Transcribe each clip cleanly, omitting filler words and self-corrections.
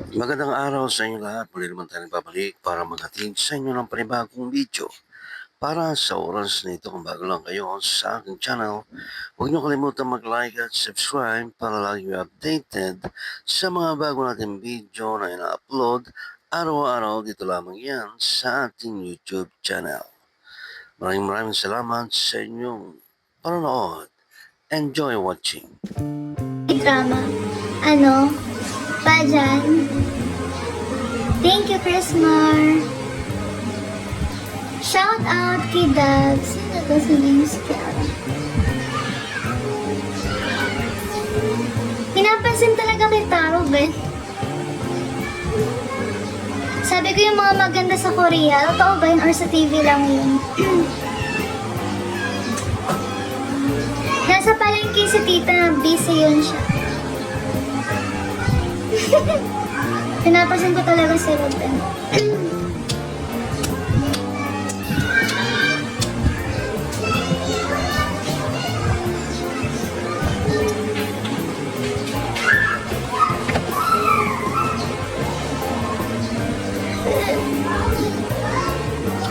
Magandang araw sa inyo lahat. Muli naman tayo nagbabalik para maghatid sa inyo ng panibagong video. Para sa oras na ito, kung bago lang kayo sa aking channel, huwag niyo kalimutan mag-like at subscribe para lagi updated sa mga bago nating video na ina-upload araw-araw dito lamang yan sa ating YouTube channel. Maraming salamat sa inyong panonood. Enjoy watching. Drama. Pajan. Thank you, Chrismar. Shout out kay Dad. Sino ba si James Kiara? Pinapansin talaga kay Taro, Ben. Sabi ko yung mga maganda sa Korea, totoo ba yun or sa TV lang yun? Nasa palengke si tita, busy yun siya. Pinapansin ko talaga si Ruben.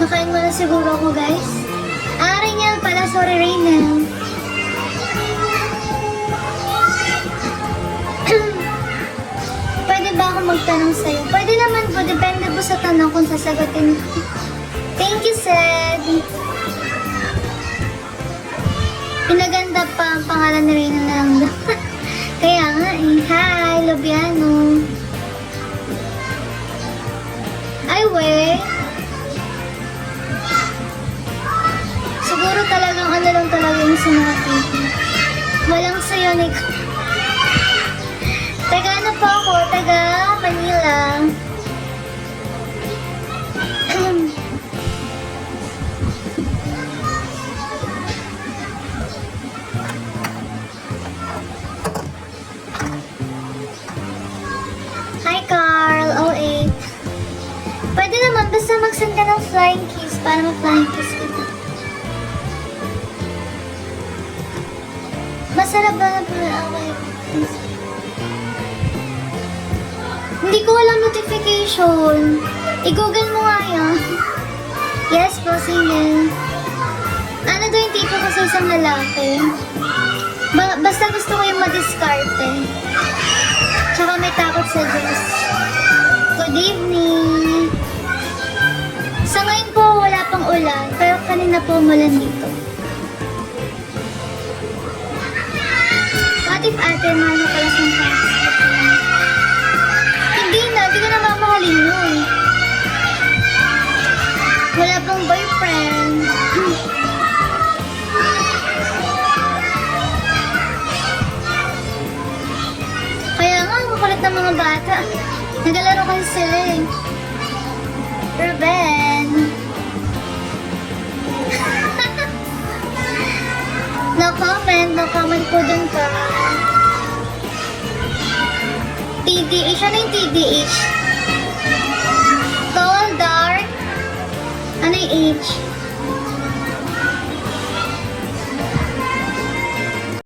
Nakain mo na siguro ako, guys. Rainiel pala, sorry Rainiel. Pwede ba ako magtanong sa'yo? Pwede naman po, depende po sa tanong kung sasagutin ko. Thank you, Sed. Pinaganda pa ang pangalan ni Reyna na lang. Kaya nga eh. Hi, Lobiano. Ay, we. Siguro talagang ano lang talaga yung sa mga TV. Walang sayo ni... Taga ano po ako? Taga Manila. Hi Carl, 08. Pwede naman basta mag-send ka ng flying kiss para ma-flying kiss kita. Masarap ba na away? Hindi ko walang notification. I-google mo nga yan. Yes po, single. Ano daw yung tipo ko sa isang lalaki? Basta gusto ko yung madiskarte. Tsaka may takot sa Diyos. Good evening. Sa ngayon po, wala pang ulan. Pero kanina po umulan dito. What if ate, mahal mo pala sa fans? Hindi ko na mamahalin yun. Wala pang boyfriend. Kaya nga, makulit ng mga bata. Nagalaro kasi sila eh. Ruben. No comment po dun ka. TDH, ano yung TDH? Tall, dark, ano yung H?